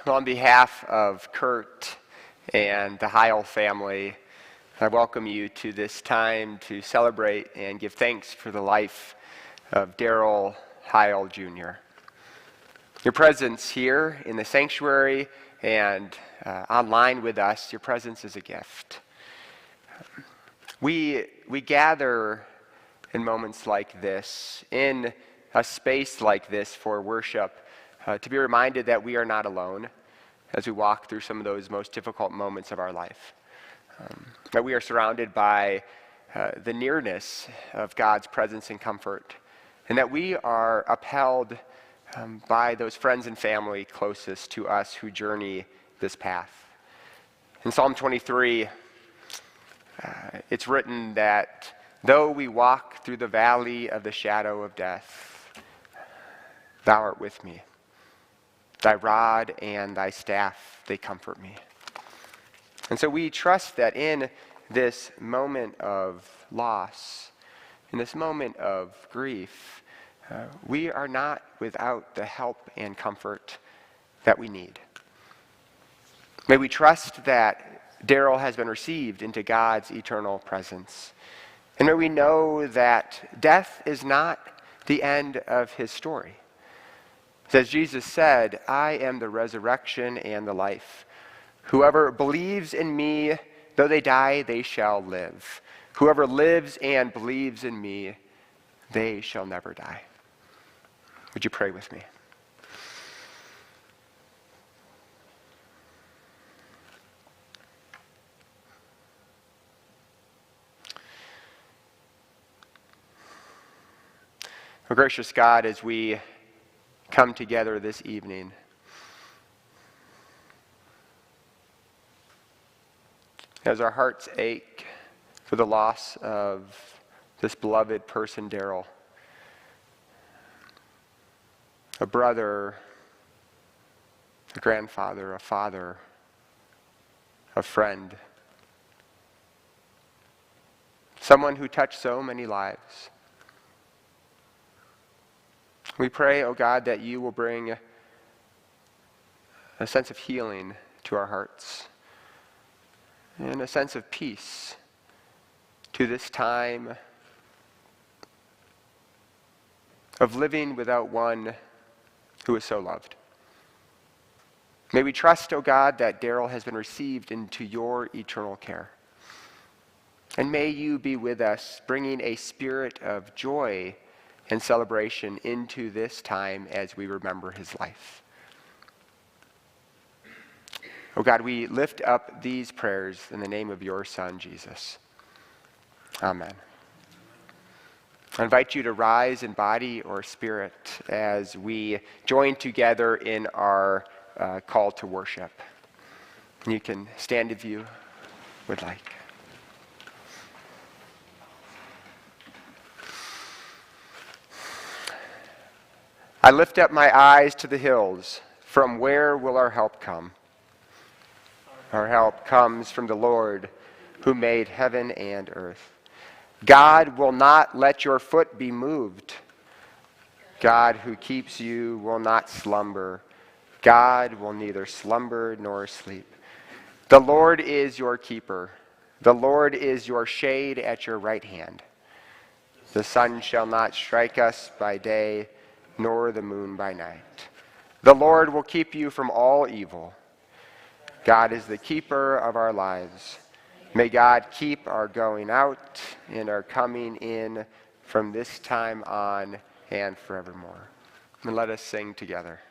Well, on behalf of Kurt and the Heil family, I welcome you to this time to celebrate and give thanks for the life of Darrell Heil Jr. Your presence here in the sanctuary and online with us, your presence is a gift. We gather in moments like this, in a space like this for worship, to be reminded that we are not alone as we walk through some of those most difficult moments of our life. That we are surrounded by the nearness of God's presence and comfort, and that we are upheld by those friends and family closest to us who journey this path. In Psalm 23, it's written that though we walk through the valley of the shadow of death, thou art with me. Thy rod and thy staff, they comfort me. And so we trust that in this moment of loss, in this moment of grief, we are not without the help and comfort that we need. May we trust that Darrell has been received into God's eternal presence. And may we know that death is not the end of his story. As Jesus said, I am the resurrection and the life. Whoever believes in me, though they die, they shall live. Whoever lives and believes in me, they shall never die. Would you pray with me? Oh, gracious God, as we come together this evening, as our hearts ache for the loss of this beloved person, Darrell, a brother, a grandfather, a father, a friend, someone who touched so many lives. We pray, oh God, that you will bring a sense of healing to our hearts and a sense of peace to this time of living without one who is so loved. May we trust, oh God, that Darrell has been received into your eternal care. And may you be with us, bringing a spirit of joy and celebration into this time as we remember his life. Oh God, we lift up these prayers in the name of your Son, Jesus. Amen. I invite you to rise in body or spirit as we join together in our call to worship. You can stand if you would like. I lift up my eyes to the hills. From where will our help come? Our help comes from the Lord who made heaven and earth. God will not let your foot be moved. God who keeps you will not slumber. God will neither slumber nor sleep. The Lord is your keeper. The Lord is your shade at your right hand. The sun shall not strike us by day, nor the moon by night. The Lord will keep you from all evil. God is the keeper of our lives. May God keep our going out and our coming in from this time on and forevermore. And let us sing together.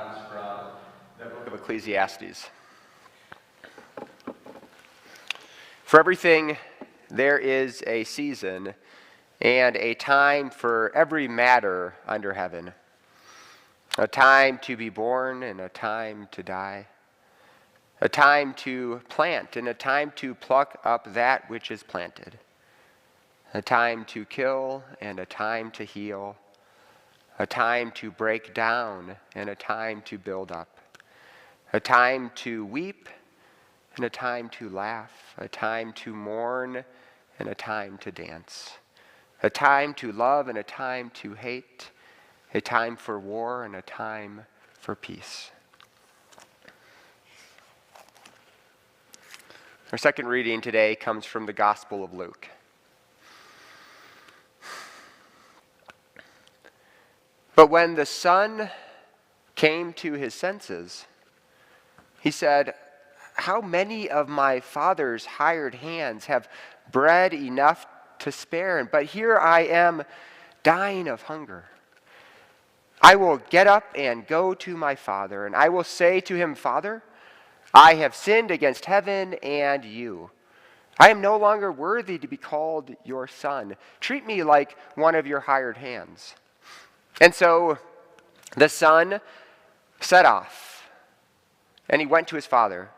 comes from the book of Ecclesiastes. For everything, there is a season and a time for every matter under heaven. A time to be born and a time to die. A time to plant and a time to pluck up that which is planted. A time to kill and a time to heal. A time to break down and a time to build up. A time to weep and a time to laugh. A time to mourn and a time to dance. A time to love and a time to hate. A time for war and a time for peace. Our second reading today comes from the Gospel of Luke. But when the son came to his senses, he said, "How many of my father's hired hands have bread enough to spare? But here I am dying of hunger. I will get up and go to my father, and I will say to him, 'Father, I have sinned against heaven and you. I am no longer worthy to be called your son. Treat me like one of your hired hands.' And so the son set off, and he went to his father.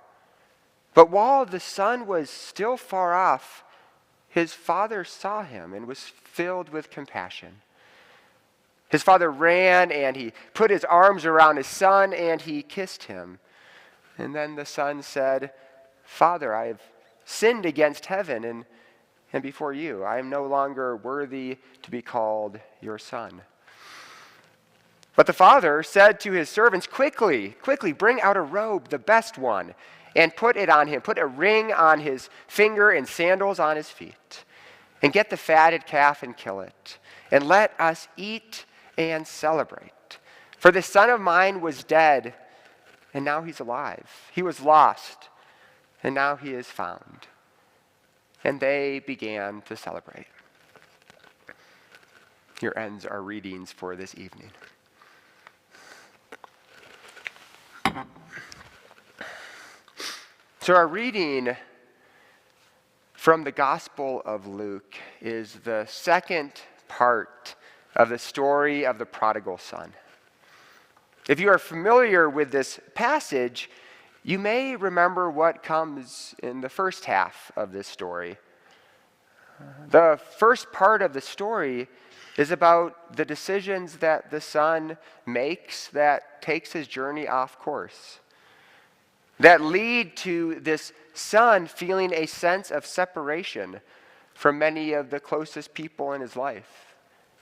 But while the son was still far off, his father saw him and was filled with compassion. His father ran and he put his arms around his son and he kissed him. And then the son said, 'Father, I have sinned against heaven and before you. I am no longer worthy to be called your son.' But the father said to his servants, 'Quickly, bring out a robe, the best one, and put it on him. Put a ring on his finger and sandals on his feet. And get the fatted calf and kill it. And let us eat and celebrate. For this son of mine was dead, and now he's alive. He was lost, and now he is found.' And they began to celebrate." Here ends our readings for this evening. So our reading from the Gospel of Luke is the second part of the story of the prodigal son. If you are familiar with this passage, you may remember what comes in the first half of this story. The first part of the story is about the decisions that the son makes that takes his journey off course, that lead to this son feeling a sense of separation from many of the closest people in his life.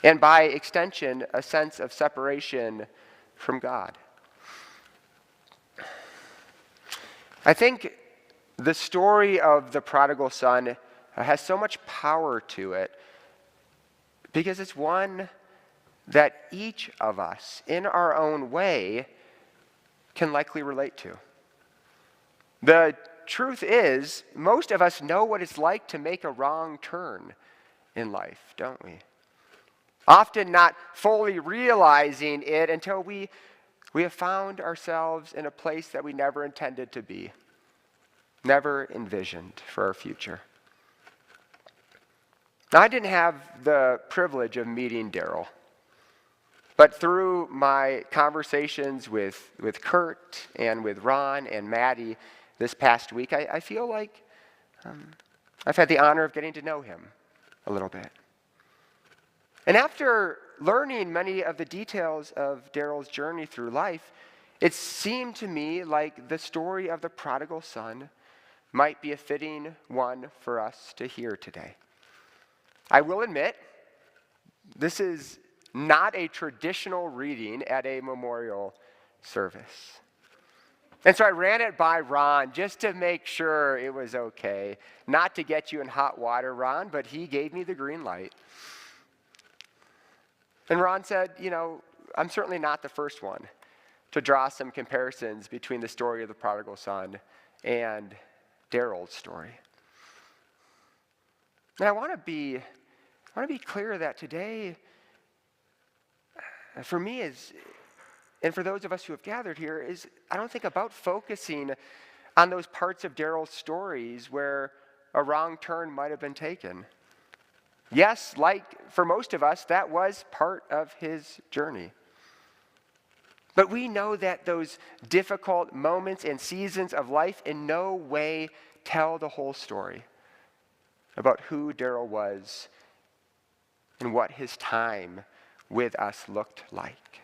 And by extension, a sense of separation from God. I think the story of the prodigal son has so much power to it because it's one that each of us, in our own way, can likely relate to. The truth is, most of us know what it's like to make a wrong turn in life, don't we? Often not fully realizing it until we have found ourselves in a place that we never intended to be, never envisioned for our future. Now, I didn't have the privilege of meeting Darrell, but through my conversations with Kurt and with Ron and Maddie this past week, I feel like I've had the honor of getting to know him a little bit. And after learning many of the details of Darrell's journey through life, it seemed to me like the story of the prodigal son might be a fitting one for us to hear today. I will admit, this is not a traditional reading at a memorial service. And so I ran it by Ron just to make sure it was okay. Not to get you in hot water, Ron, but he gave me the green light. And Ron said, I'm certainly not the first one to draw some comparisons between the story of the prodigal son and Darrell's story. And I want to be clear that today, for me, and for those of us who have gathered here, is, I don't think, about focusing on those parts of Darrell's stories where a wrong turn might have been taken. Yes, like for most of us, that was part of his journey. But we know that those difficult moments and seasons of life in no way tell the whole story about who Darrell was and what his time with us looked like.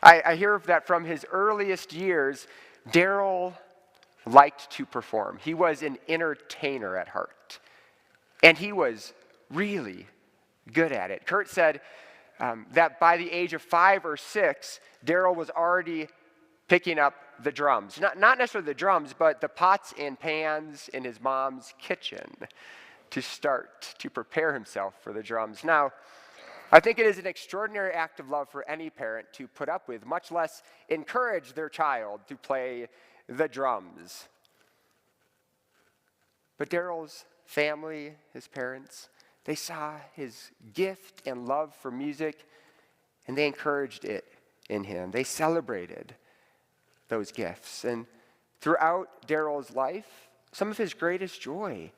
I hear that from his earliest years, Darrell liked to perform. He was an entertainer at heart, and he was really good at it. Kurt said that by the age of 5 or 6, Darrell was already picking up the drums. Not necessarily the drums, but the pots and pans in his mom's kitchen to start to prepare himself for the drums. Now, I think it is an extraordinary act of love for any parent to put up with, much less encourage their child to play the drums. But Darrell's family, his parents, they saw his gift and love for music, and they encouraged it in him. They celebrated those gifts. And throughout Darrell's life, some of his greatest joy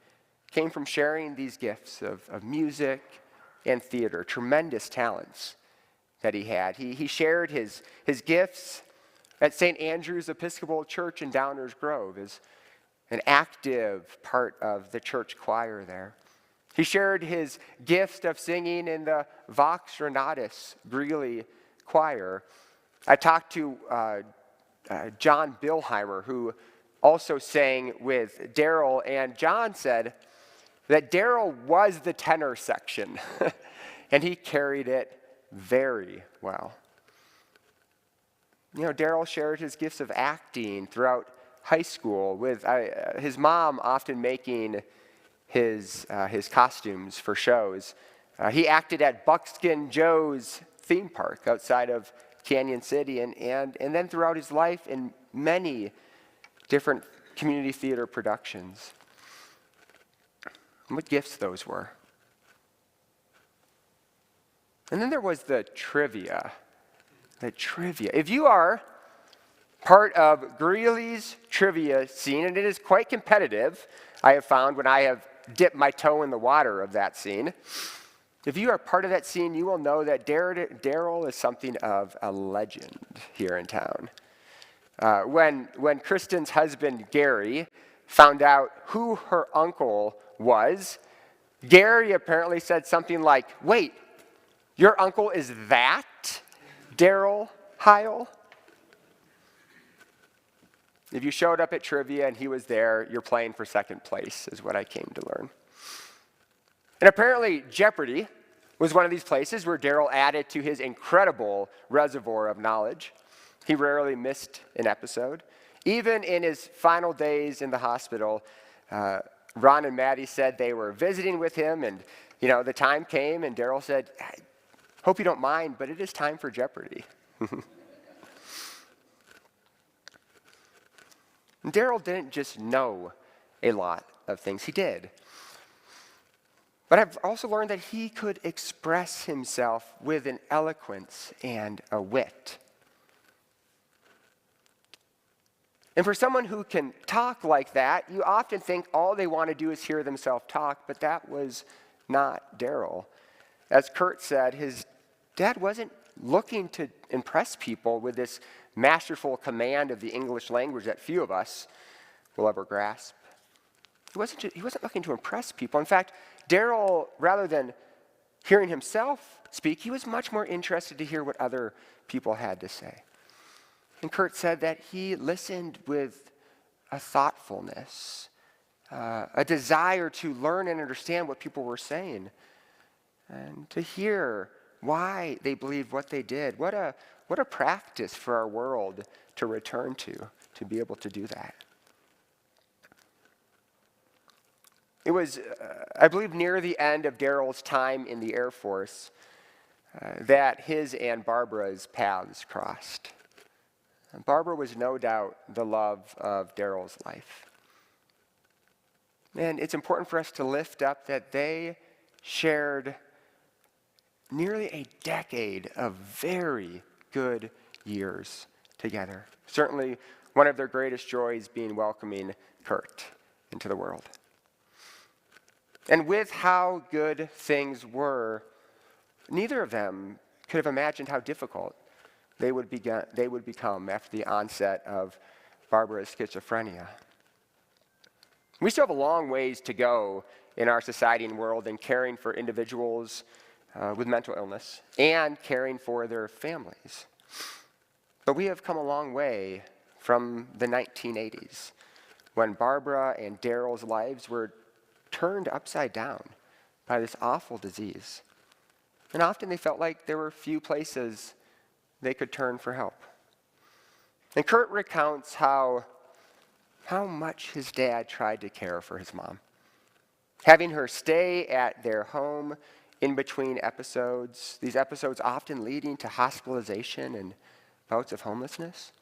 came from sharing these gifts of music and theater, tremendous talents that he had. He shared his gifts at St. Andrew's Episcopal Church in Downers Grove as an active part of the church choir there. He shared his gift of singing in the Vox Renatus Greeley choir. I talked to John Bilheimer, who also sang with Darrell, and John said that Darrell was the tenor section, and he carried it very well. You know, Darrell shared his gifts of acting throughout high school, with his mom often making his costumes for shows. He acted at Buckskin Joe's theme park outside of Canyon City, and then throughout his life in many different community theater productions. And what gifts those were. And then there was the trivia. If you are part of Greeley's trivia scene, and it is quite competitive, I have found when I have dipped my toe in the water of that scene. If you are part of that scene, you will know that Darrell is something of a legend here in town. When Kristen's husband, Gary, found out who her uncle was, Gary apparently said something like, "Wait, your uncle is that Darrell Heil?" If you showed up at trivia and he was there, you're playing for second place, is what I came to learn. And apparently, Jeopardy was one of these places where Darrell added to his incredible reservoir of knowledge. He rarely missed an episode. Even in his final days in the hospital, Ron and Maddie said they were visiting with him, and the time came, and Darrell said, "I hope you don't mind, but it is time for Jeopardy." And Darrell didn't just know a lot of things. He did. But I've also learned that he could express himself with an eloquence and a wit. And for someone who can talk like that, you often think all they want to do is hear themselves talk, but that was not Darrell. As Kurt said, his dad wasn't looking to impress people with this masterful command of the English language that few of us will ever grasp. He wasn't looking to impress people. In fact, Darrell, rather than hearing himself speak, he was much more interested to hear what other people had to say. And Kurt said that he listened with a thoughtfulness, a desire to learn and understand what people were saying, and to hear why they believed what they did. What a practice for our world to return to be able to do that. It was, I believe, near the end of Darrell's time in the Air Force that his and Barbara's paths crossed. And Barbara was no doubt the love of Darrell's life. And it's important for us to lift up that they shared nearly a decade of very good years together. Certainly one of their greatest joys being welcoming Kurt into the world. And with how good things were, neither of them could have imagined how difficult they would become after the onset of Barbara's schizophrenia. We still have a long ways to go in our society and world in caring for individuals with mental illness and caring for their families. But we have come a long way from the 1980s, when Barbara and Darrell's lives were turned upside down by this awful disease. And often they felt like there were few places they could turn for help. And Kurt recounts how much his dad tried to care for his mom, having her stay at their home in between episodes, these episodes often leading to hospitalization and bouts of homelessness.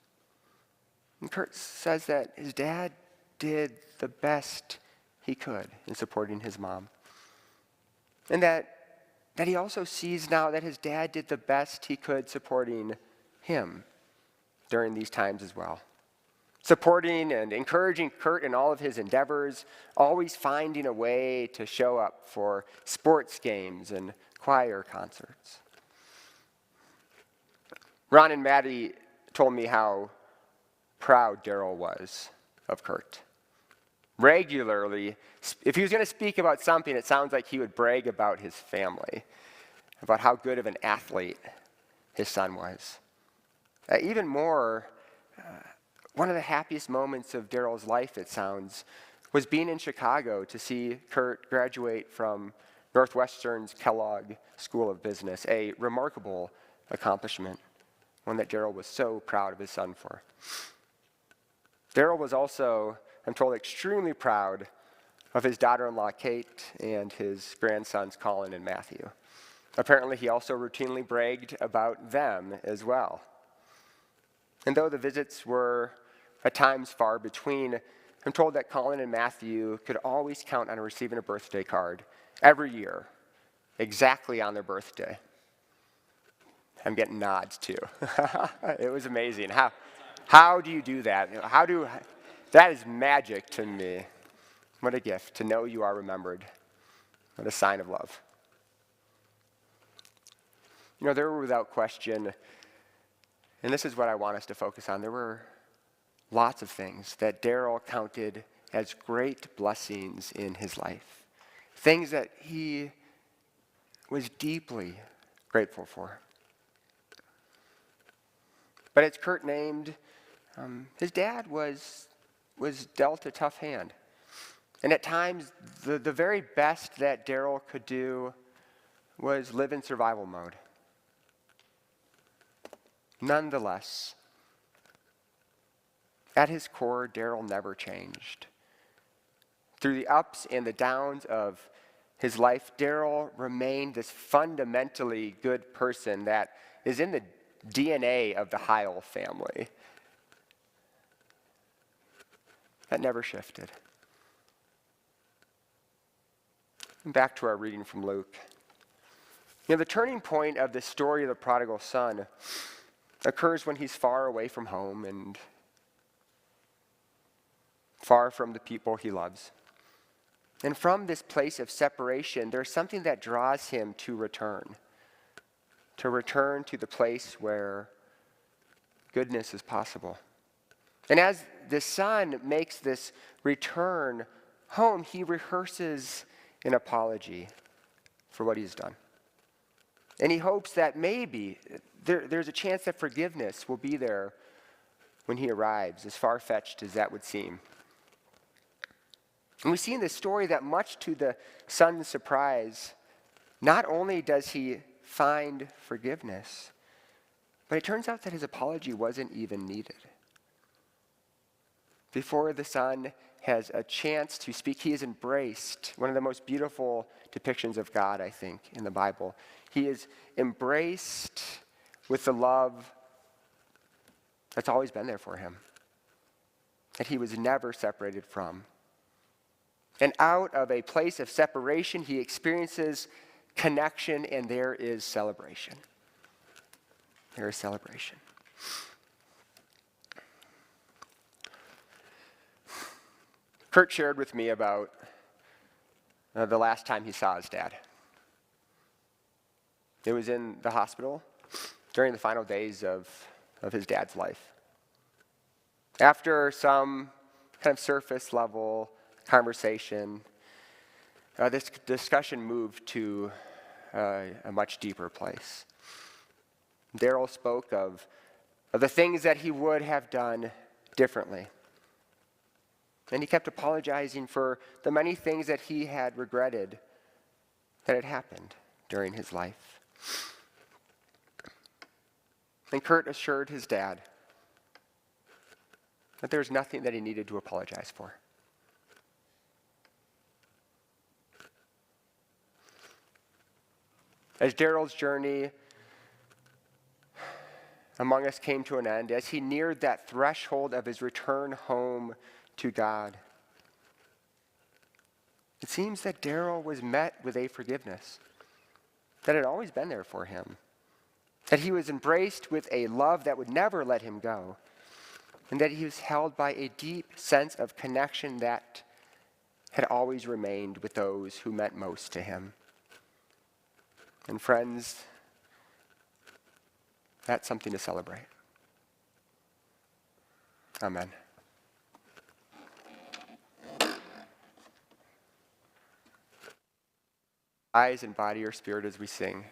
And Kurt says that his dad did the best he could in supporting his mom. And that he also sees now that his dad did the best he could supporting him during these times as well. Supporting and encouraging Kurt in all of his endeavors, always finding a way to show up for sports games and choir concerts. Ron and Maddie told me how proud Darrell was of Kurt. Regularly, if he was going to speak about something, it sounds like he would brag about his family, about how good of an athlete his son was. Even more, one of the happiest moments of Darrell's life, it sounds, was being in Chicago to see Kurt graduate from Northwestern's Kellogg School of Business, a remarkable accomplishment, one that Darrell was so proud of his son for. Darrell was also, I'm told, extremely proud of his daughter-in-law Kate and his grandsons Colin and Matthew. Apparently he also routinely bragged about them as well. And though the visits were at times far between, I'm told that Colin and Matthew could always count on receiving a birthday card every year, exactly on their birthday. I'm getting nods too. It was amazing. How do you do that? That is magic to me. What a gift to know you are remembered. What a sign of love. You know, there were without question, and this is what I want us to focus on, there were lots of things that Darrell counted as great blessings in his life. Things that he was deeply grateful for. But as Kurt named, his dad was dealt a tough hand. And at times, the very best that Darrell could do was live in survival mode. Nonetheless, at his core, Darrell never changed. Through the ups and the downs of his life, Darrell remained this fundamentally good person that is in the DNA of the Heil family. That never shifted. And back to our reading from Luke. You know, the turning point of the story of the prodigal son occurs when he's far away from home and far from the people he loves. And from this place of separation, there's something that draws him to return to the place where goodness is possible. And as the son makes this return home, he rehearses an apology for what he's done. And he hopes that maybe there's a chance that forgiveness will be there when he arrives, as far-fetched as that would seem. And we see in this story that much to the son's surprise, not only does he find forgiveness, but it turns out that his apology wasn't even needed. Before the son has a chance to speak, he is embraced. One of the most beautiful depictions of God, I think, in the Bible. He is embraced with the love that's always been there for him, that he was never separated from. And out of a place of separation, he experiences connection, and there is celebration. There is celebration. Kurt shared with me about the last time he saw his dad. It was in the hospital during the final days of his dad's life. After some kind of surface level conversation, this discussion moved to a much deeper place. Darrell spoke of the things that he would have done differently. And he kept apologizing for the many things that he had regretted that had happened during his life. And Kurt assured his dad that there was nothing that he needed to apologize for. As Darrell's journey among us came to an end, as he neared that threshold of his return home to God, it seems that Darrell was met with a forgiveness that had always been there for him, that he was embraced with a love that would never let him go, and that he was held by a deep sense of connection that had always remained with those who meant most to him. And friends, that's something to celebrate. Amen. Eyes and body or spirit as we sing.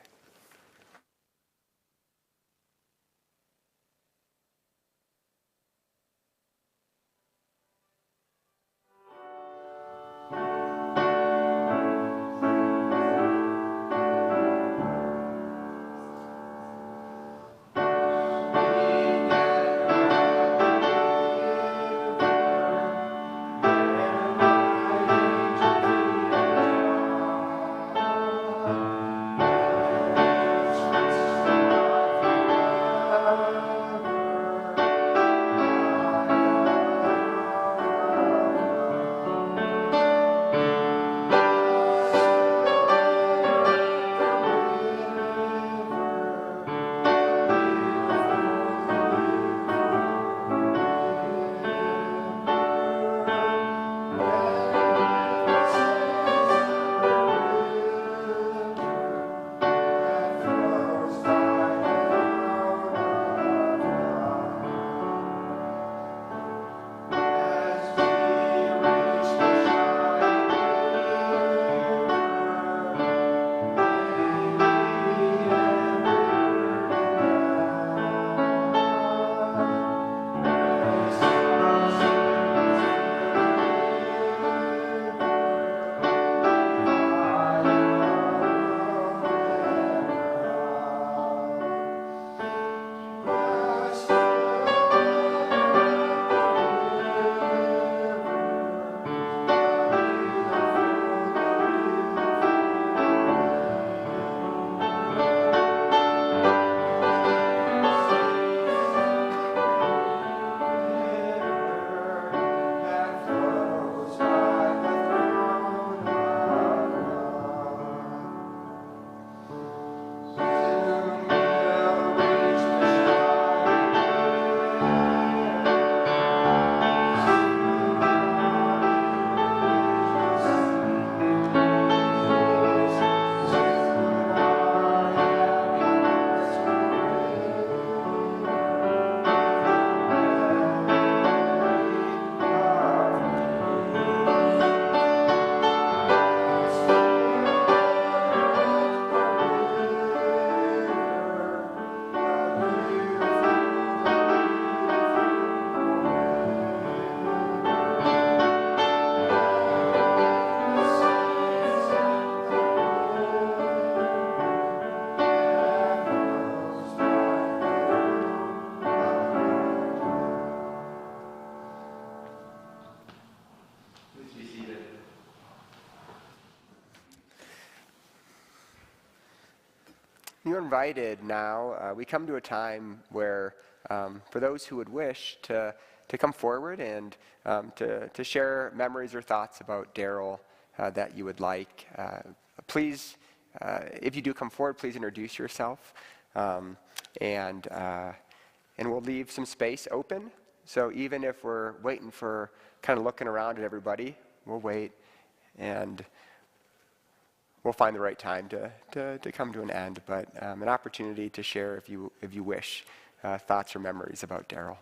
You're invited now. We come to a time where, for those who would wish to come forward and to share memories or thoughts about Darrell that you would like, please if you do come forward, please introduce yourself. And we'll leave some space open. So even if we're waiting for, kind of looking around at everybody, we'll wait and we'll find the right time to come to an end. But an opportunity to share, if you wish, thoughts or memories about Darrell.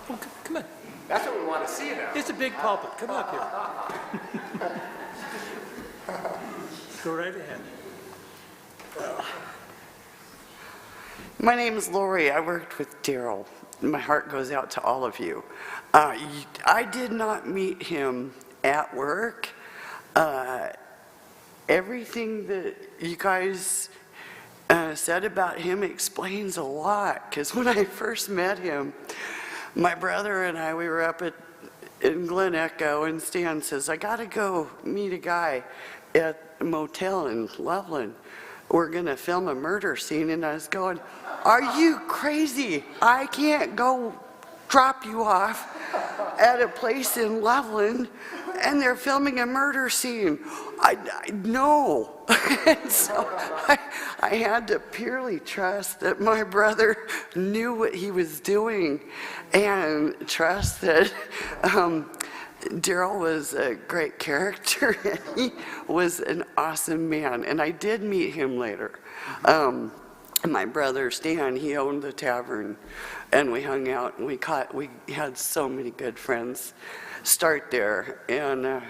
Oh, come on. That's what we want to see now. It's a big pulpit. Come up here. Go right ahead. My name is Lori. I worked with Darrell. My heart goes out to all of you. I did not meet him at work. Everything that you guys said about him explains a lot, because when I first met him, my brother and I, we were up in Glen Echo, and Stan says, I gotta go meet a guy at a motel in Loveland. We're gonna film a murder scene. And I was going, are you crazy? I can't go drop you off at a place in Loveland and they're filming a murder scene. No. And so I had to purely trust that my brother knew what he was doing, and trust that Darrell was a great character, and he was an awesome man. And I did meet him later. My brother Stan, he owned the tavern, and we hung out, and we had so many good friends start there. And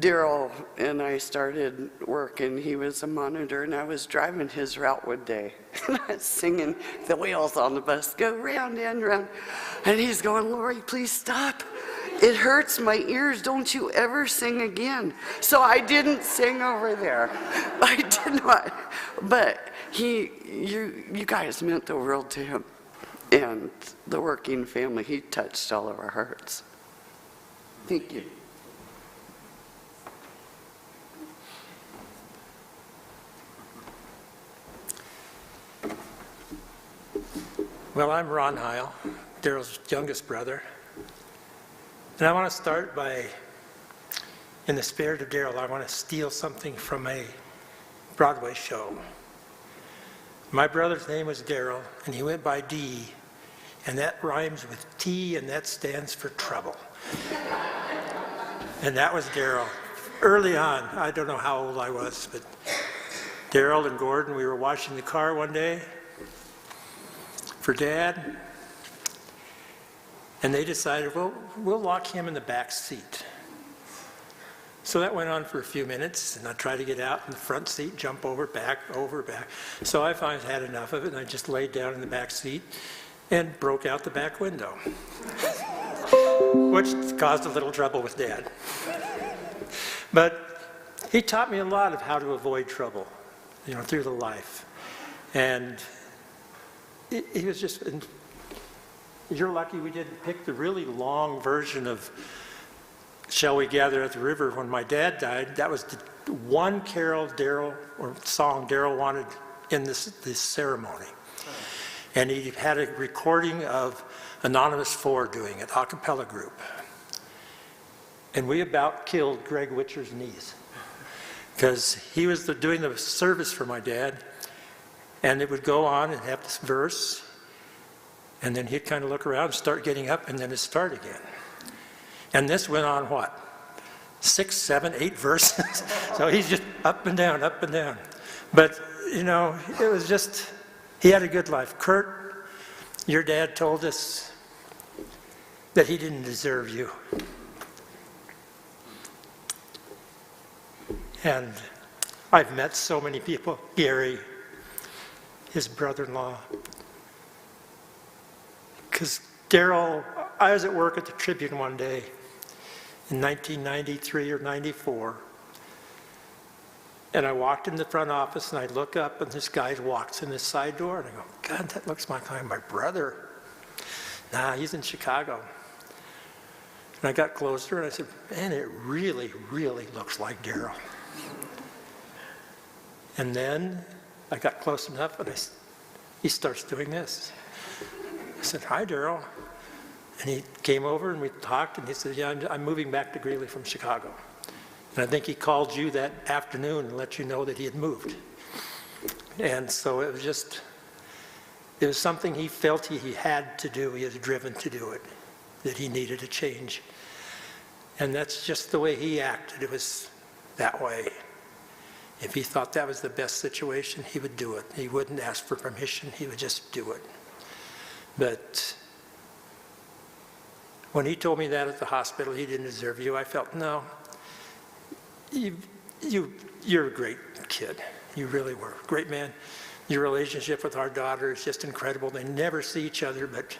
Darrell and I started working. He was a monitor, and I was driving his route one day, and I was singing the wheels on the bus go round and round, and he's going, Lori, please stop. It hurts my ears. Don't you ever sing again. So I didn't sing over there. I did not. But you guys meant the world to him, and the working family. He touched all of our hearts. Thank you. Well, I'm Ron Heil, Darrell's youngest brother. And I want to start by, in the spirit of Darrell, I want to steal something from a Broadway show. My brother's name was Darrell, and he went by D, and that rhymes with T, and that stands for trouble. And that was Darrell. Early on, I don't know how old I was, but Darrell and Gordon, we were washing the car one day for Dad, and they decided, well, we'll lock him in the back seat. So that went on for a few minutes, and I tried to get out in the front seat, jump over, back. So I finally had enough of it, and I just laid down in the back seat and broke out the back window, which caused a little trouble with Dad. But he taught me a lot of how to avoid trouble, through the life. And he was just, and you're lucky we didn't pick the really long version of Shall We Gather at the River when my dad died. That was the one song Darrell wanted in this ceremony. And he had a recording of Anonymous 4 doing it, a cappella group. And we about killed Greg Witcher's knees, because he was doing the service for my dad, and it would go on and have this verse, and then he'd kind of look around and start getting up, and then it'd start again. And this went on, 6, 7, 8 verses? So he's just up and down, up and down. But, it was just, he had a good life. Kurt, your dad told us that he didn't deserve you. And I've met so many people, Gary, his brother-in-law. Because Darrell, I was at work at the Tribune one day in 1993 or 94, and I walked in the front office, and I look up, and this guy walks in this side door, and I go, God, that looks like my brother. Nah, he's in Chicago. And I got closer, and I said, man, it really, really looks like Darrell. And then I got close enough, and he starts doing this. I said, "Hi, Darrell." And he came over, and we talked, and he said, "Yeah, I'm moving back to Greeley from Chicago." And I think he called you that afternoon and let you know that he had moved. And so it was something he felt he had to do. He was driven to do it, that he needed a change. And that's just the way he acted. It was that way. If he thought that was the best situation, he would do it. He wouldn't ask for permission. He would just do it. But when he told me that at the hospital, he didn't deserve you, I felt, no, you're a great kid. You really were. Great man. Your relationship with our daughter is just incredible. They never see each other, but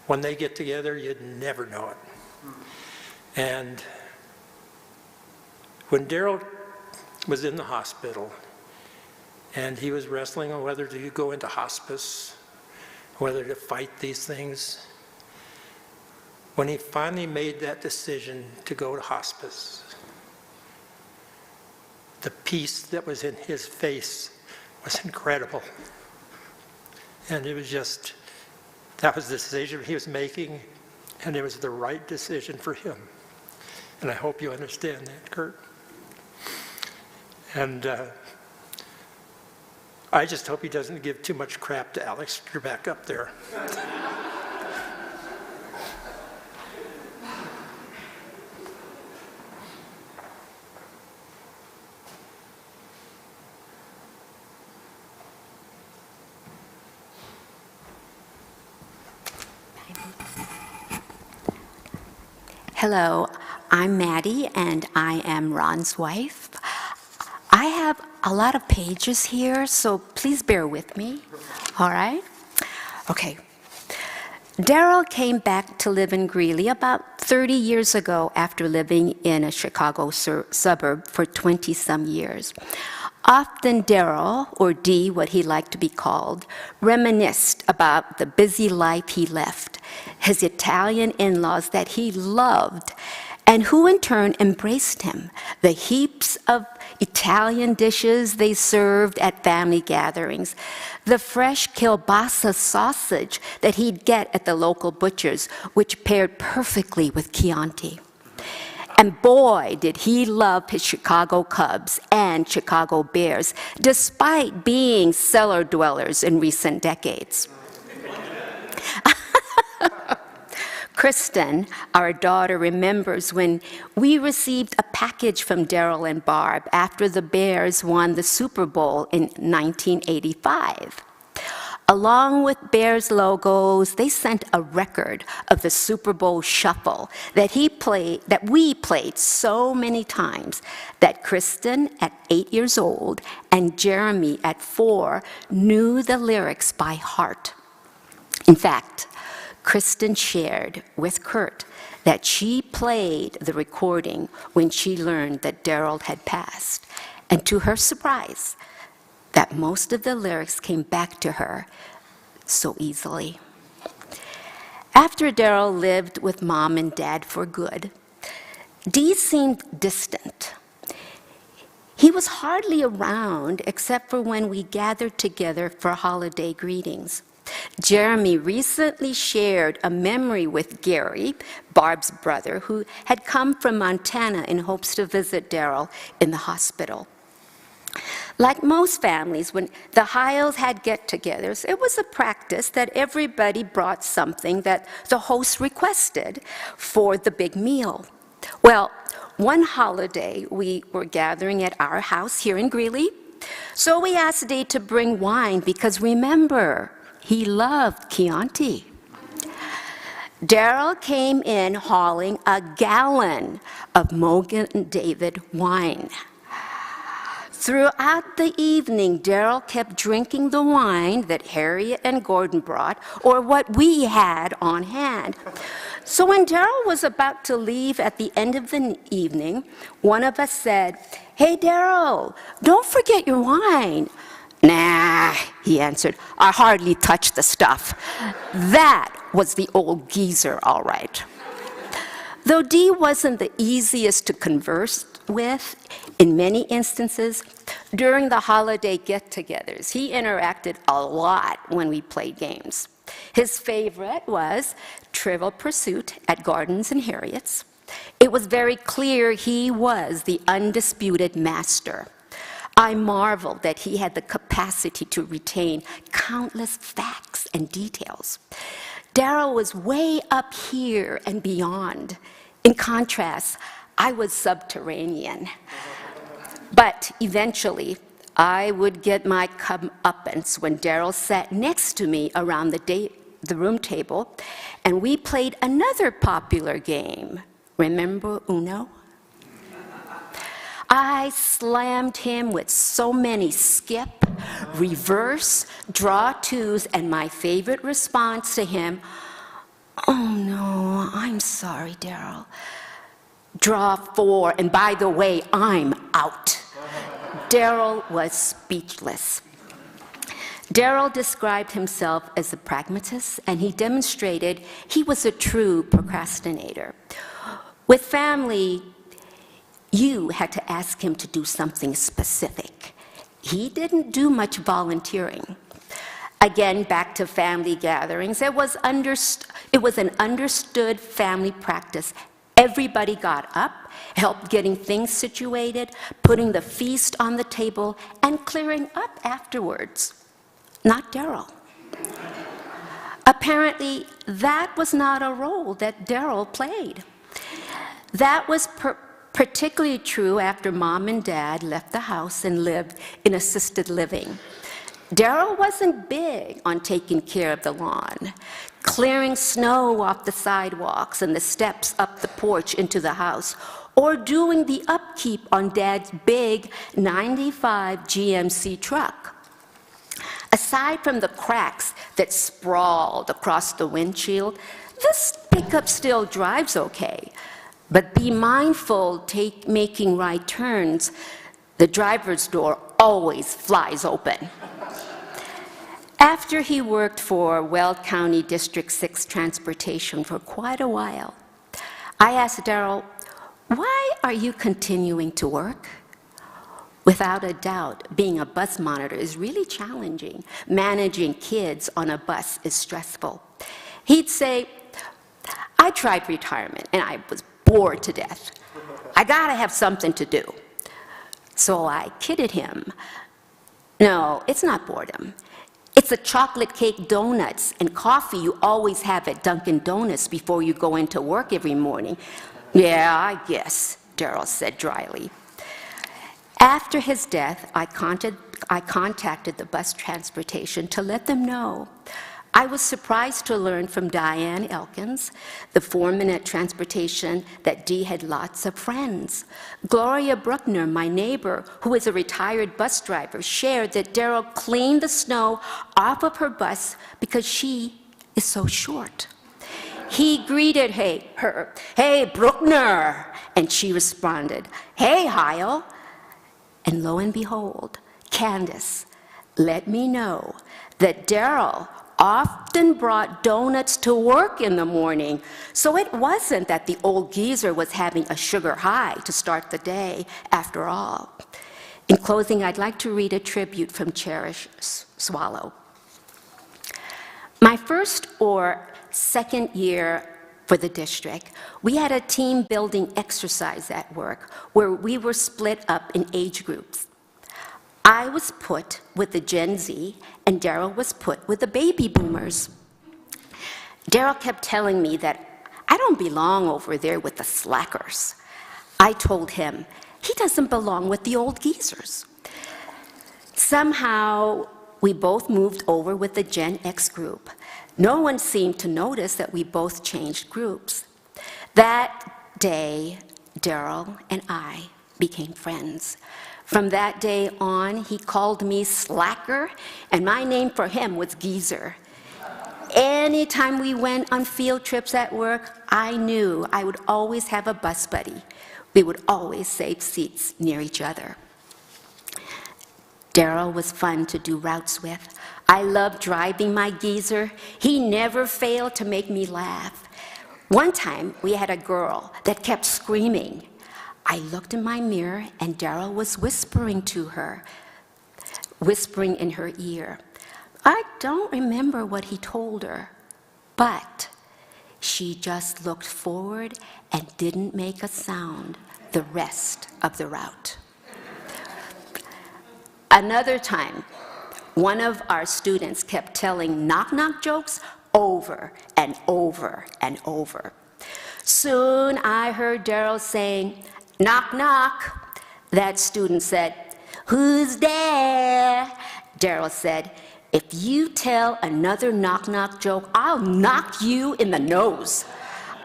when they get together, you'd never know it. And when Darrell was in the hospital, and he was wrestling on whether to go into hospice, whether to fight these things, when he finally made that decision to go to hospice, the peace that was in his face was incredible. And it was just, that was the decision he was making, and it was the right decision for him. And I hope you understand that, Kurt. And I just hope he doesn't give too much crap to Alex. You're back up there. Hello, I'm Maddie, and I am Ron's wife. I have a lot of pages here, so please bear with me, all right? Okay. Darrell came back to live in Greeley about 30 years ago after living in a Chicago suburb for 20-some years. Often Darrell, or D, what he liked to be called, reminisced about the busy life he left, his Italian in-laws that he loved, and who in turn embraced him, the heaps of Italian dishes they served at family gatherings, the fresh kielbasa sausage that he'd get at the local butcher's, which paired perfectly with Chianti. And boy, did he love his Chicago Cubs and Chicago Bears, despite being cellar dwellers in recent decades. Kristen, our daughter, remembers when we received a package from Darrell and Barb after the Bears won the Super Bowl in 1985. Along with Bears logos, they sent a record of the Super Bowl shuffle that we played so many times that Kristen, at 8 years old, and Jeremy, at 4, knew the lyrics by heart. In fact, Kristen shared with Kurt that she played the recording when she learned that Darrell had passed, and to her surprise, that most of the lyrics came back to her so easily. After Darrell lived with Mom and Dad for good, Dee seemed distant. He was hardly around except for when we gathered together for holiday greetings. Jeremy recently shared a memory with Gary, Barb's brother, who had come from Montana in hopes to visit Darrell in the hospital. Like most families, when the Heils had get-togethers, it was a practice that everybody brought something that the host requested for the big meal. Well, one holiday, we were gathering at our house here in Greeley, so we asked Dee to bring wine because, remember, he loved Chianti. Darrell came in hauling a gallon of Mogan David wine. Throughout the evening, Darrell kept drinking the wine that Harriet and Gordon brought, or what we had on hand. So when Darrell was about to leave at the end of the evening, one of us said, "Hey, Darrell, don't forget your wine." "Nah," he answered, "I hardly touched the stuff." That was the old geezer, all right. Though Dee wasn't the easiest to converse with in many instances, during the holiday get-togethers, he interacted a lot when we played games. His favorite was Trivial Pursuit at Gardens and Harriet's. It was very clear he was the undisputed master. I marveled that he had the capacity to retain countless facts and details. Darrell was way up here and beyond. In contrast, I was subterranean. But eventually, I would get my comeuppance when Darrell sat next to me around the room table, and we played another popular game. Remember Uno? I slammed him with so many skip, reverse, draw twos, and my favorite response to him, "Oh no, I'm sorry, Darrell. Draw 4, and by the way, I'm out." Darrell was speechless. Darrell described himself as a pragmatist, and he demonstrated he was a true procrastinator. With family, you had to ask him to do something specific. He didn't do much volunteering. Again, back to family gatherings, it was an understood family practice. Everybody got up, helped getting things situated, putting the feast on the table, and clearing up afterwards. Not Darrell. Apparently, that was not a role that Darrell played. That was particularly true after Mom and Dad left the house and lived in assisted living. Darrell wasn't big on taking care of the lawn, clearing snow off the sidewalks and the steps up the porch into the house, or doing the upkeep on Dad's big 95 GMC truck. Aside from the cracks that sprawled across the windshield, this pickup still drives okay. But be mindful making right turns. The driver's door always flies open. After he worked for Weld County District 6 Transportation for quite a while, I asked Darrell, "Why are you continuing to work?" Without a doubt, being a bus monitor is really challenging. Managing kids on a bus is stressful. He'd say, "I tried retirement and I was bored to death. I gotta have something to do." So I kidded him. "No, it's not boredom. It's the chocolate cake donuts and coffee you always have at Dunkin' Donuts before you go into work every morning." "Yeah, I guess," Darrell said dryly. After his death, I contacted the bus transportation to let them know. I was surprised to learn from Diane Elkins, the foreman at transportation, that Dee had lots of friends. Gloria Bruckner, my neighbor, who is a retired bus driver, shared that Darrell cleaned the snow off of her bus because she is so short. He greeted her, "Hey, Bruckner," and she responded, "Hey, Heil." And lo and behold, Candace let me know that Darrell often brought donuts to work in the morning, so it wasn't that the old geezer was having a sugar high to start the day after all. In closing, I'd like to read a tribute from Cherish Swallow. My first or second year for the district, we had a team building exercise at work where we were split up in age groups. I was put with the Gen Z, and Darrell was put with the baby boomers. Darrell kept telling me that I don't belong over there with the slackers. I told him he doesn't belong with the old geezers. Somehow, we both moved over with the Gen X group. No one seemed to notice that we both changed groups. That day, Darrell and I became friends. From that day on, he called me Slacker, and my name for him was Geezer. Anytime we went on field trips at work, I knew I would always have a bus buddy. We would always save seats near each other. Darrell was fun to do routes with. I loved driving my Geezer. He never failed to make me laugh. One time, we had a girl that kept screaming. I looked in my mirror, and Darrell was whispering to her, whispering in her ear. I don't remember what he told her, but she just looked forward and didn't make a sound the rest of the route. Another time, one of our students kept telling knock-knock jokes over and over and over. Soon I heard Darrell saying, knock, knock. That student said, who's there? Darrell said, if you tell another knock-knock joke, I'll knock you in the nose.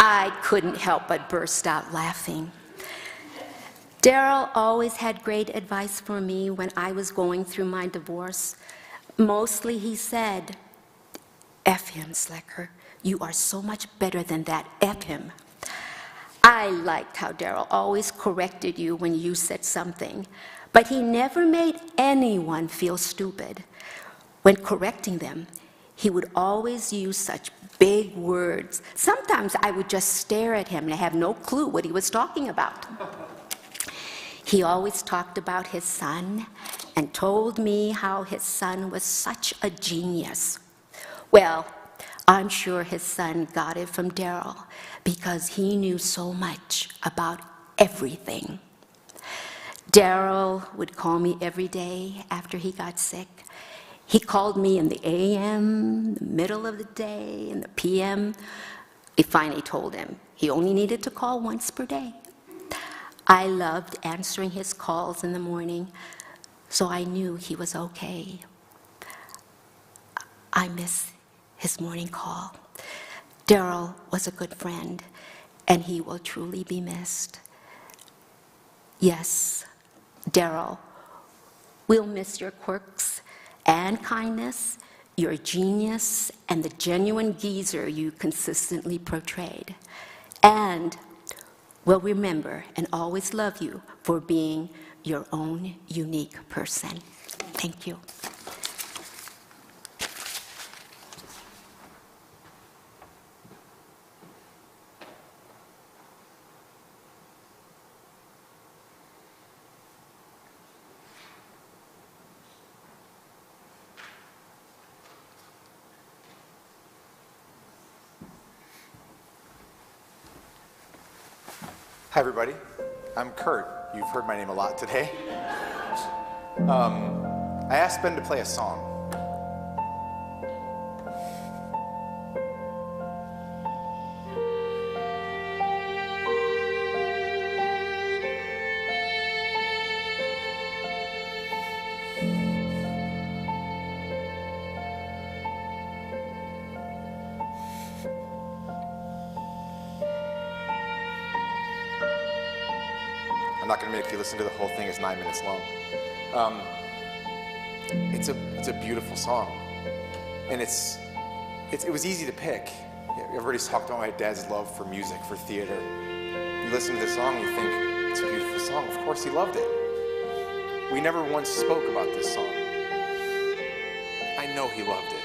I couldn't help but burst out laughing. Darrell always had great advice for me when I was going through my divorce. Mostly he said, F him, Slicker. You are so much better than that. F him. I liked how Darrell always corrected you when you said something, but he never made anyone feel stupid. When correcting them, he would always use such big words. Sometimes I would just stare at him and have no clue what he was talking about. He always talked about his son and told me how his son was such a genius. Well, I'm sure his son got it from Darrell because he knew so much about everything. Darrell would call me every day after he got sick. He called me in the AM, the middle of the day, and the PM. I finally told him he only needed to call once per day. I loved answering his calls in the morning, so I knew he was okay. I miss his morning call. Darrell was a good friend, and he will truly be missed. Yes, Darrell, we'll miss your quirks and kindness, your genius, and the genuine geezer you consistently portrayed. And we'll remember and always love you for being your own unique person. Thank you. Hi, everybody. I'm Kurt. You've heard my name a lot today. I asked Ben to play a song. I'm not going to make you listen to the whole thing. It's 9 minutes long. It's a beautiful song, and it was easy to pick. Everybody's talked about my dad's love for music, for theater. You listen to the song, you think it's a beautiful song. Of course, he loved it. We never once spoke about this song. I know he loved it.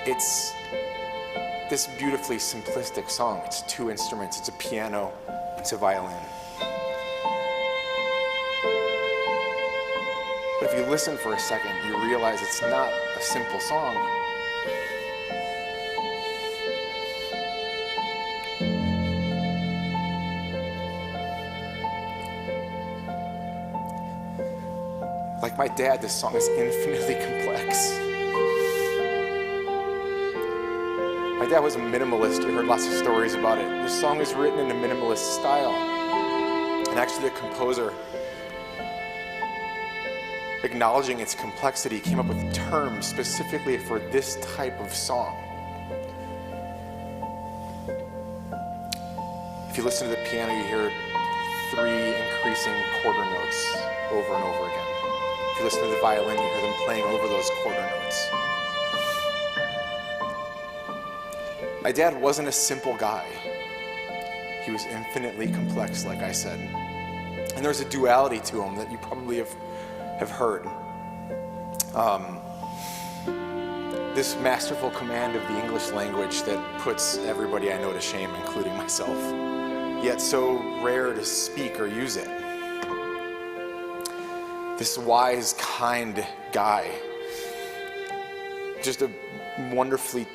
It's this beautifully simplistic song. It's 2 instruments. It's a piano. It's a violin. But if you listen for a second, you realize it's not a simple song. Like my dad, this song is infinitely complex. My dad was a minimalist. We heard lots of stories about it. This song is written in a minimalist style. And actually the composer, acknowledging its complexity, came up with terms specifically for this type of song. If you listen to the piano, you hear 3 increasing quarter notes over and over again. If you listen to the violin, you hear them playing over those quarter notes. My dad wasn't a simple guy. He was infinitely complex, like I said. And there's a duality to him that you probably have heard. this masterful command of the English language that puts everybody I know to shame, including myself, yet so rare to speak or use it. This wise, kind guy, just a wonderfully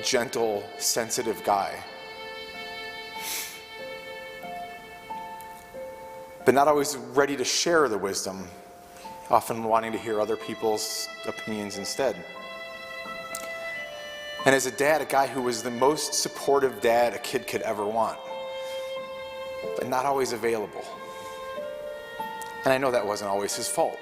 gentle, sensitive guy, but not always ready to share the wisdom, often wanting to hear other people's opinions instead. And as a dad, a guy who was the most supportive dad a kid could ever want, but not always available. And I know that wasn't always his fault.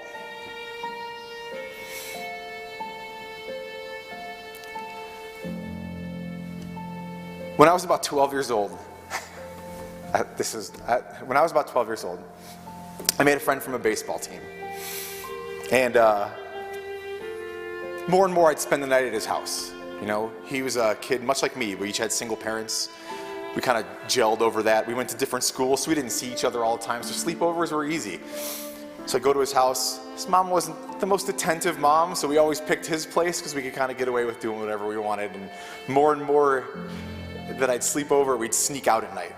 When I was about 12 years old, I made a friend from a baseball team. And more I'd spend the night at his house. You know, he was a kid much like me. We each had single parents. We kind of gelled over that. We went to different schools, so we didn't see each other all the time, so sleepovers were easy. So I'd go to his house. His mom wasn't the most attentive mom, so we always picked his place because we could kind of get away with doing whatever we wanted. And more that I'd sleep over, we'd sneak out at night.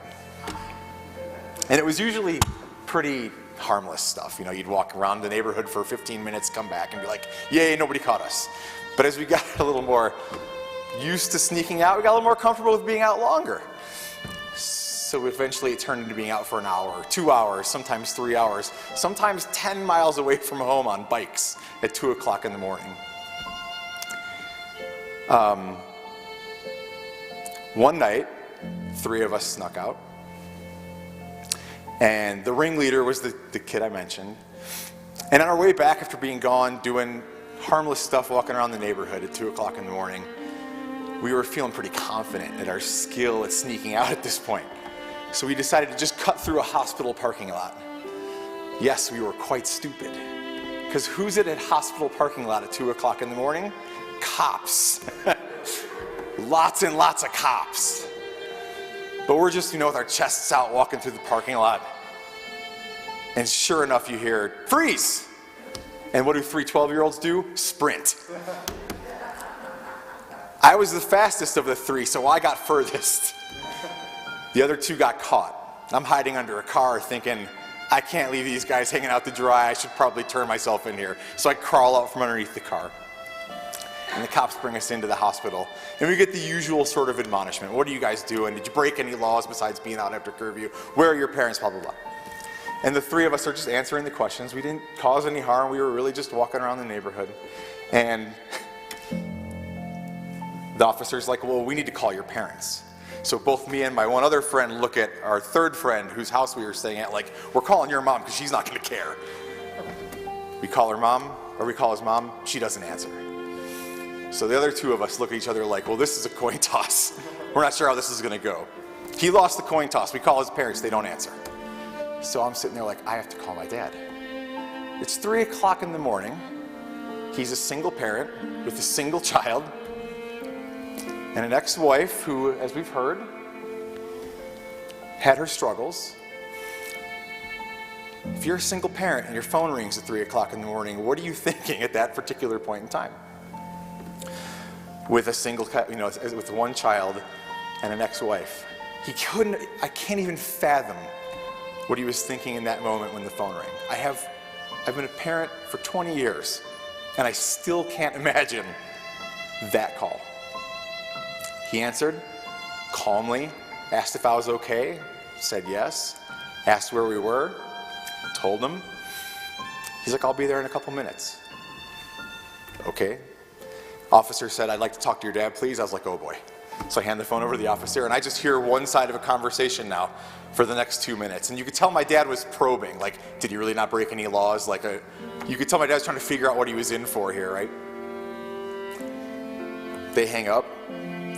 And it was usually pretty harmless stuff. You know, you'd walk around the neighborhood for 15 minutes, come back and be like, yay, nobody caught us. But as we got a little more used to sneaking out, we got a little more comfortable with being out longer. So eventually it turned into being out for an hour, 2 hours, sometimes 3 hours, sometimes 10 miles away from home on bikes at 2 o'clock in the morning. One night, 3 of us snuck out. And the ringleader was the kid I mentioned. And on our way back, after being gone, doing harmless stuff, walking around the neighborhood at 2 o'clock in the morning, we were feeling pretty confident at our skill at sneaking out at this point. So we decided to just cut through a hospital parking lot. Yes, we were quite stupid. Because who's at a hospital parking lot at 2 o'clock in the morning? Cops. Lots and lots of cops. But we're just, with our chests out walking through the parking lot. And sure enough, you hear, freeze! And what do 3 12-year-olds do? Sprint. I was the fastest of the 3, so I got furthest. The other 2 got caught. I'm hiding under a car thinking, I can't leave these guys hanging out to dry. I should probably turn myself in here. So I crawl out from underneath the car. And the cops bring us into the hospital. And we get the usual sort of admonishment. What are you guys doing? Did you break any laws besides being out after curfew? Where are your parents? Blah, blah, blah. And the 3 of us are just answering the questions. We didn't cause any harm. We were really just walking around the neighborhood. And the officer's like, well, we need to call your parents. So both me and my one other friend look at our third friend whose house we were staying at like, we're calling your mom because she's not going to care. We call her mom, or we call his mom. She doesn't answer. So the other 2 of us look at each other like, well, this is a coin toss. We're not sure how this is going to go. He lost the coin toss. We call his parents. They don't answer. So I'm sitting there like, I have to call my dad. It's 3 o'clock in the morning. He's a single parent with a single child and an ex-wife who, as we've heard, had her struggles. If you're a single parent and your phone rings at 3 o'clock in the morning, what are you thinking at that particular point in time? With a single, with one child and an ex-wife. I can't even fathom what he was thinking in that moment when the phone rang. I've been a parent for 20 years, and I still can't imagine that call. He answered calmly, asked if I was okay, said yes, asked where we were, told him. He's like, I'll be there in a couple minutes. Okay. Officer said, I'd like to talk to your dad, please. I was like, oh boy. So I hand the phone over to the officer, and I just hear one side of a conversation now for the next 2 minutes. And you could tell my dad was probing, like, did he really not break any laws? You could tell my dad was trying to figure out what he was in for here, right? They hang up.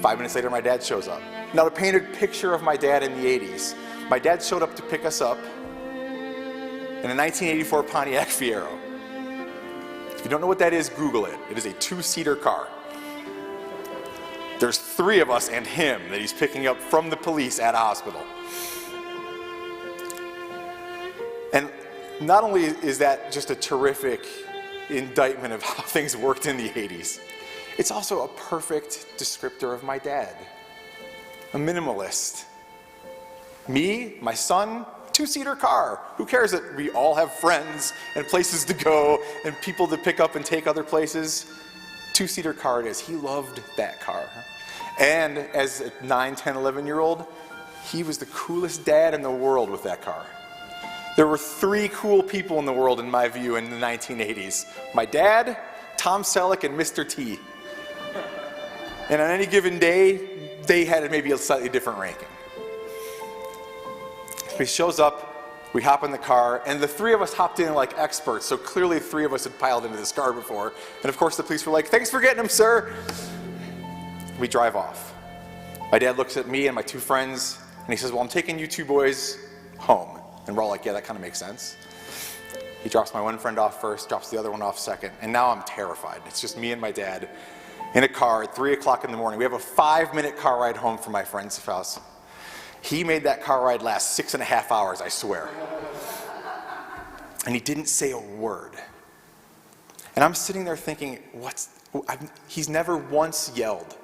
5 minutes later, my dad shows up. Now, to paint a picture of my dad in the 80s, my dad showed up to pick us up in a 1984 Pontiac Fiero. If you don't know what that is, Google it. It is a 2-seater car. There's 3 of us and him that he's picking up from the police at a hospital. And not only is that just a terrific indictment of how things worked in the 80s, It's also a perfect descriptor of my dad. A minimalist. Me, my son, two-seater car. Who cares that we all have friends and places to go and people to pick up and take other places? Two-seater car it is. He loved that car. And as a 9, 10, 11-year-old, he was the coolest dad in the world with that car. There were 3 cool people in the world, in my view, in the 1980s. My dad, Tom Selleck, and Mr. T. And on any given day, they had maybe a slightly different ranking. He shows up, we hop in the car, and the 3 of us hopped in like experts, so clearly 3 of us had piled into this car before. And of course the police were like, "Thanks for getting him, sir." We drive off. My dad looks at me and my 2 friends, and he says, "Well, I'm taking you 2 boys home." And we're all like, "Yeah, that kind of makes sense." He drops my one friend off first, drops the other one off second, and now I'm terrified. It's just me and my dad in a car at 3 o'clock in the morning. We have a 5-minute car ride home from my friend's house. He made that car ride last 6.5 hours, I swear. And he didn't say a word. And I'm sitting there thinking, he's never once yelled.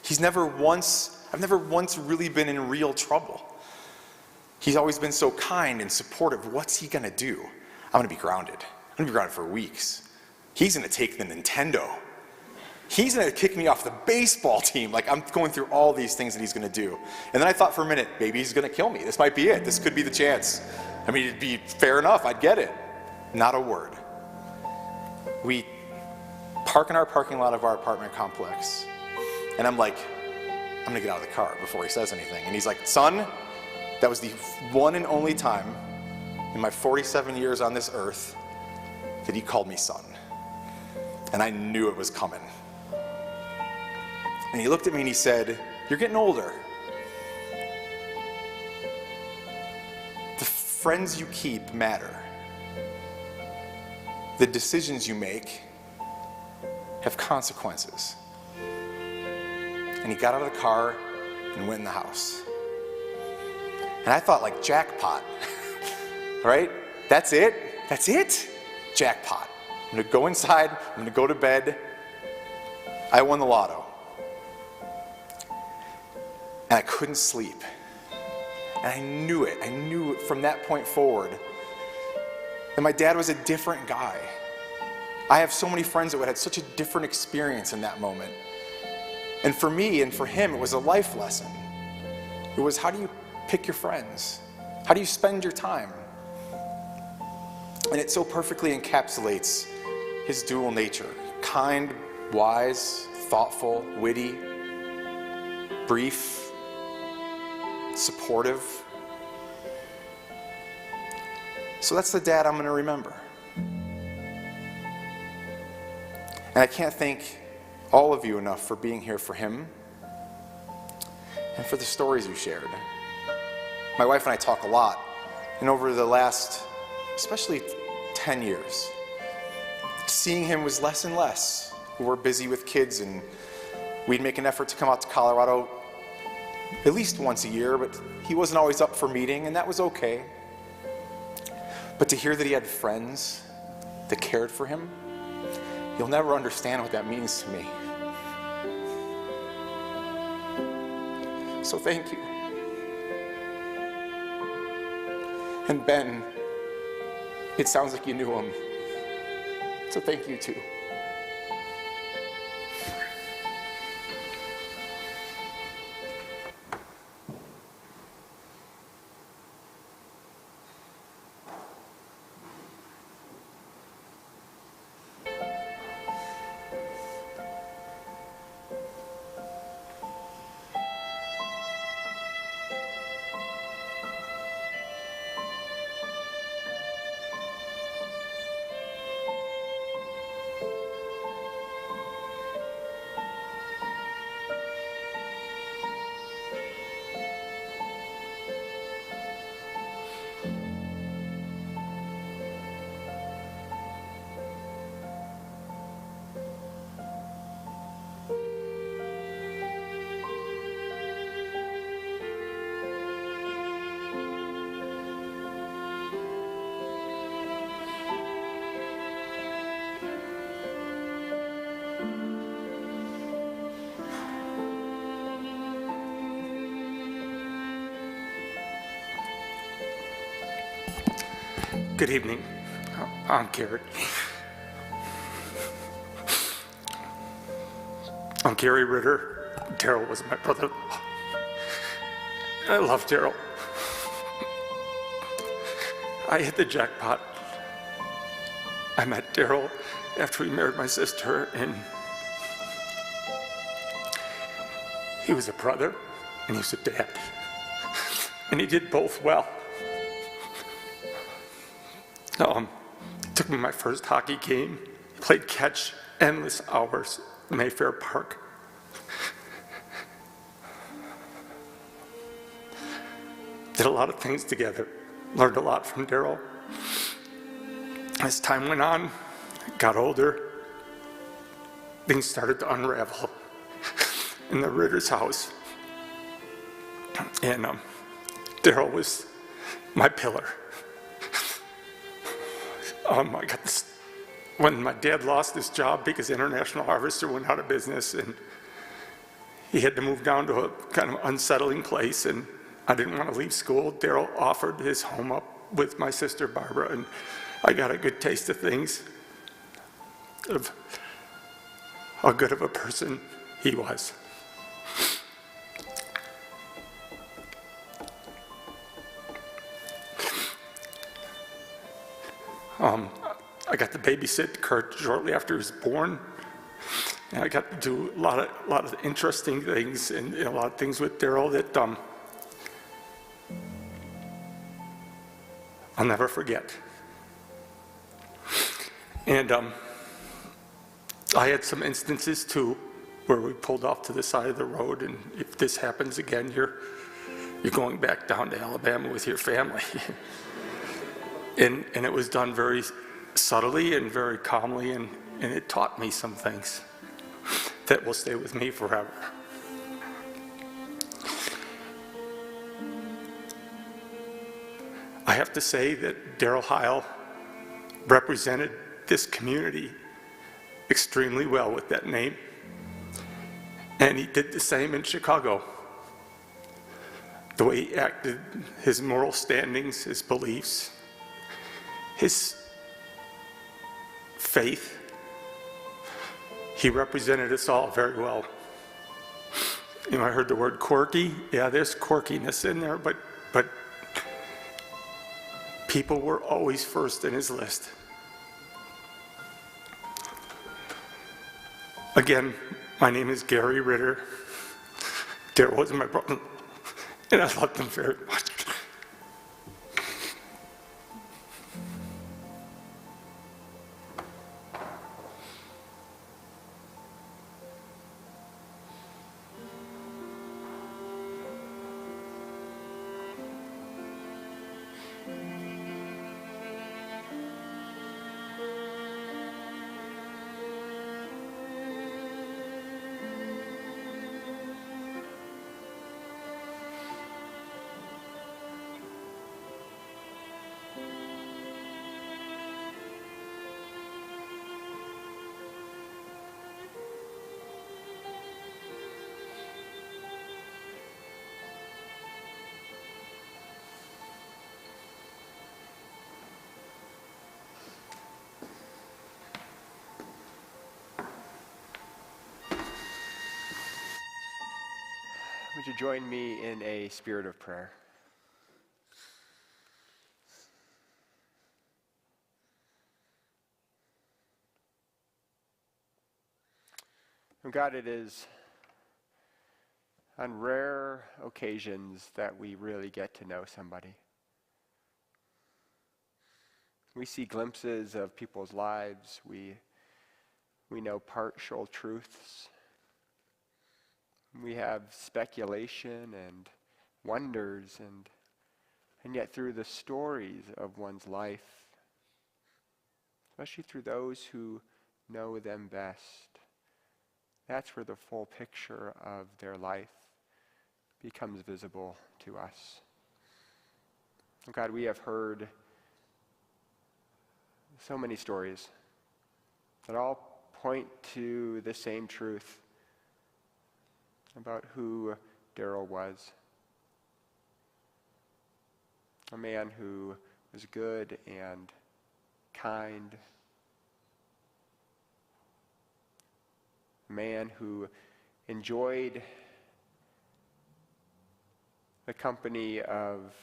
I've never once really been in real trouble. He's always been so kind and supportive. What's he gonna do? I'm gonna be grounded. I'm gonna be grounded for weeks. He's gonna take the Nintendo. He's gonna kick me off the baseball team. Like, I'm going through all these things that he's gonna do. And then I thought for a minute, maybe he's gonna kill me. This might be it. This could be the chance. I mean, it'd be fair enough. I'd get it. Not a word. We park in our parking lot of our apartment complex. And I'm like, I'm gonna get out of the car before he says anything. And he's like, "Son, that was the one and only time in my 47 years on this earth that he called me son." And I knew it was coming. And he looked at me and he said, "You're getting older. The friends you keep matter. The decisions you make have consequences." And he got out of the car and went in the house. And I thought, like, jackpot, right? That's it? That's it? Jackpot. I'm gonna go inside, I'm gonna go to bed. I won the lotto. And I couldn't sleep. And I knew it from that point forward. And my dad was a different guy. I have so many friends that had such a different experience in that moment. And for me and for him, it was a life lesson. It was, how do you pick your friends? How do you spend your time? And it so perfectly encapsulates his dual nature. Kind, wise, thoughtful, witty, brief, supportive. So that's the dad I'm going to remember. And I can't thank all of you enough for being here for him and for the stories you shared. My wife and I talk a lot, and over the last, especially 10 years, seeing him was less and less. We were busy with kids, and we'd make an effort to come out to Colorado at least once a year, but he wasn't always up for meeting, and that was okay. But to hear that he had friends that cared for him, you'll never understand what that means to me. So thank you. And Ben, it sounds like you knew him. So thank you too. Good evening. I'm Gary. I'm Gary Ritter. Darrell was my brother. I love Darrell. I hit the jackpot. I met Darrell after he married my sister, and he was a brother and he was a dad. And he did both well. Took me to my first hockey game. He played catch endless hours at Mayfair Park. Did a lot of things together. Learned a lot from Darrell. As time went on, got older, things started to unravel in the Ritter's house. And Darrell was my pillar. I got this, when my dad lost his job because International Harvester went out of business and he had to move down to a kind of unsettling place, and I didn't want to leave school. Darrell offered his home up with my sister Barbara, and I got a good taste of things, of how good of a person he was. I got to babysit Kurt shortly after he was born. And I got to do a lot of interesting things and a lot of things with Darrell that I'll never forget. And I had some instances too where we pulled off to the side of the road, and if this happens again, you're going back down to Alabama with your family. And it was done very subtly and very calmly, and it taught me some things that will stay with me forever. I have to say that Darrell Heil represented this community extremely well with that name, and he did the same in Chicago. The way he acted, his moral standings, his beliefs, his faith, he represented us all very well. I heard the word quirky. Yeah, there's quirkiness in there, but people were always first in his list. Again, my name is Gary Ritter. Darrell was my brother, and I loved him very much. Would you join me in a spirit of prayer? Oh God, it is on rare occasions that we really get to know somebody. We see glimpses of people's lives. We know partial truths. We have speculation and wonders, and yet through the stories of one's life, especially through those who know them best, that's where the full picture of their life becomes visible to us. God, we have heard so many stories that all point to the same truth about who Darrell was. A man who was good and kind. A man who enjoyed the company of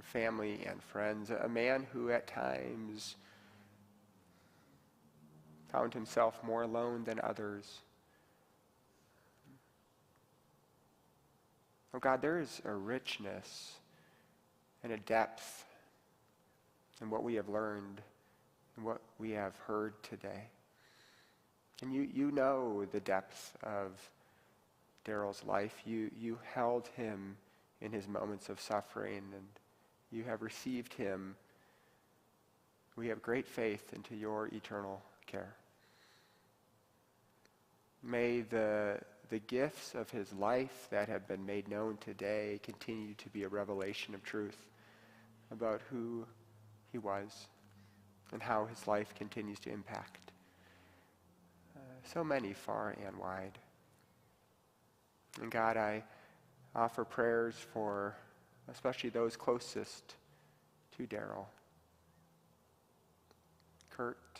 family and friends, a man who at times found himself more alone than others. Oh God, there is a richness and a depth in what we have learned and what we have heard today. And you know the depth of Darrell's life. You held him in his moments of suffering, and you have received him. We have great faith into your eternal care. May the gifts of his life that have been made known today continue to be a revelation of truth about who he was and how his life continues to impact so many far and wide. And God, I offer prayers for especially those closest to Darrell. Kurt,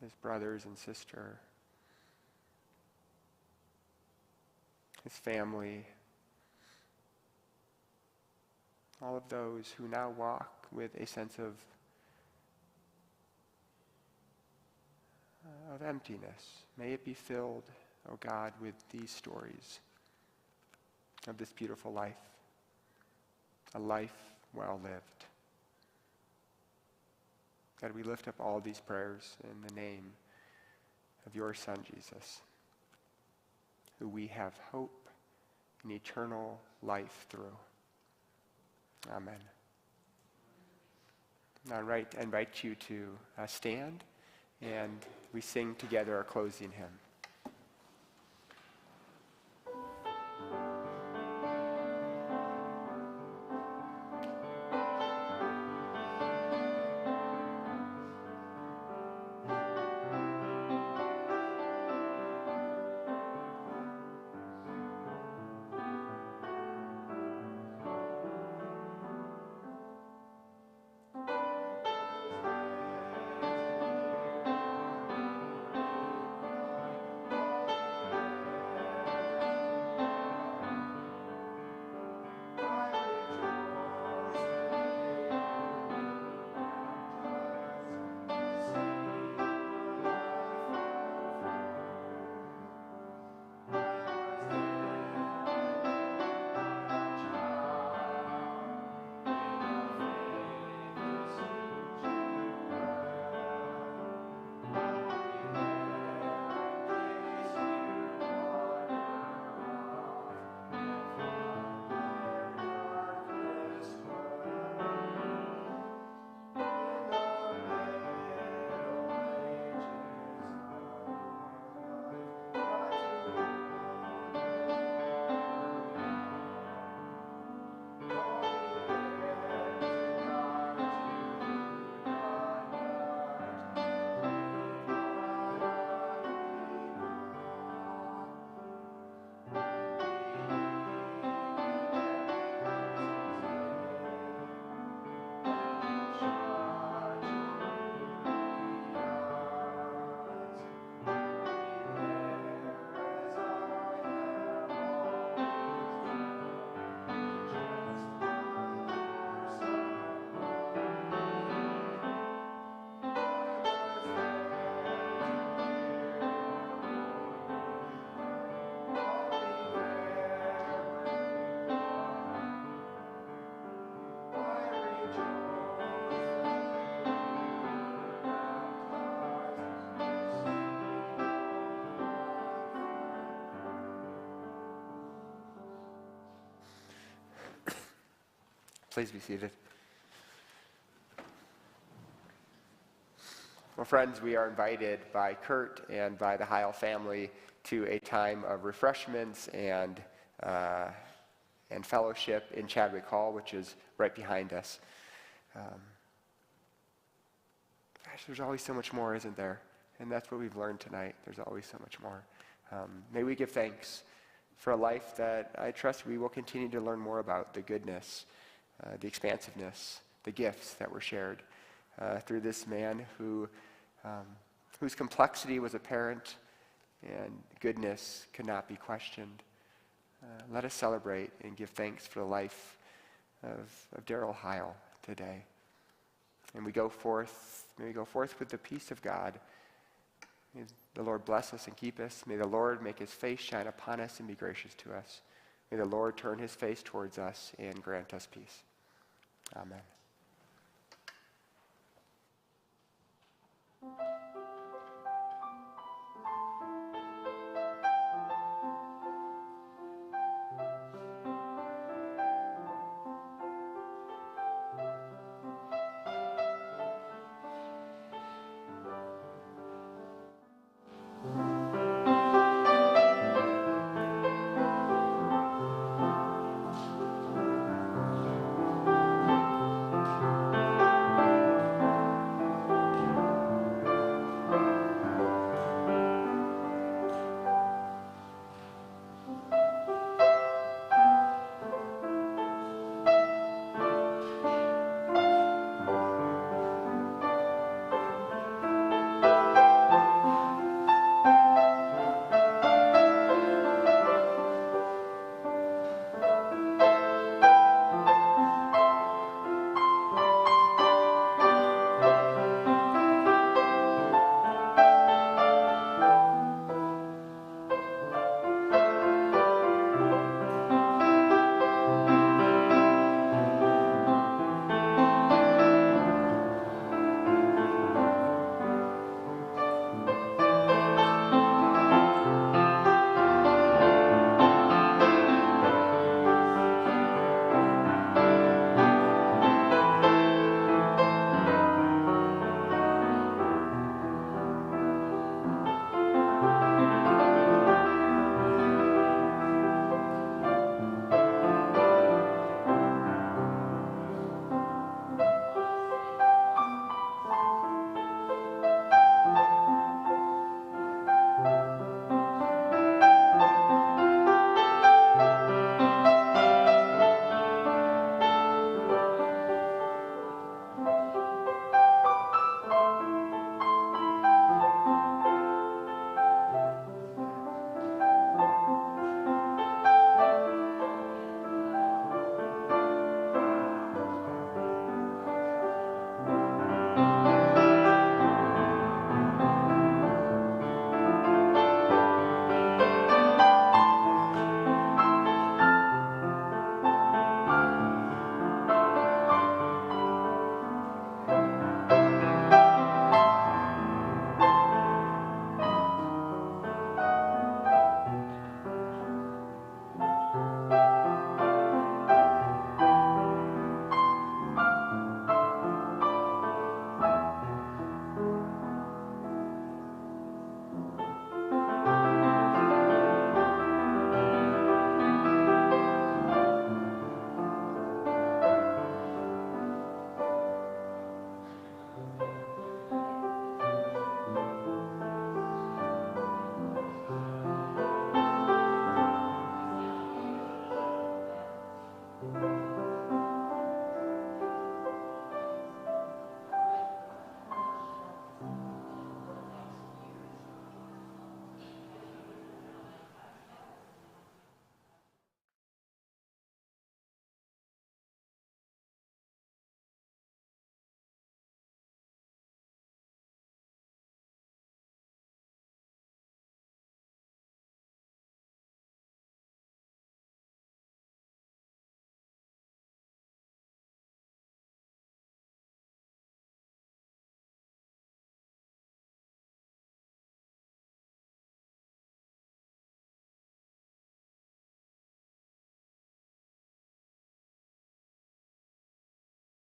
his brothers and sister, his family, all of those who now walk with a sense of emptiness. May it be filled, oh God, with these stories of this beautiful life, a life well lived. God, we lift up all these prayers in the name of your Son, Jesus, who we have hope and eternal life through. Amen. Now I invite you to stand, and we sing together our closing hymn. Please be seated. Well, friends, we are invited by Kurt and by the Heil family to a time of refreshments and fellowship in Chadwick Hall, which is right behind us. Gosh, there's always so much more, isn't there? And that's what we've learned tonight. There's always so much more. May we give thanks for a life that I trust we will continue to learn more about, the goodness, the expansiveness, the gifts that were shared through this man whose complexity was apparent and goodness could not be questioned. Let us celebrate and give thanks for the life of Darrell Heil today. And may we go forth with the peace of God. May the Lord bless us and keep us. May the Lord make his face shine upon us and be gracious to us. May the Lord turn his face towards us and grant us peace. Amen.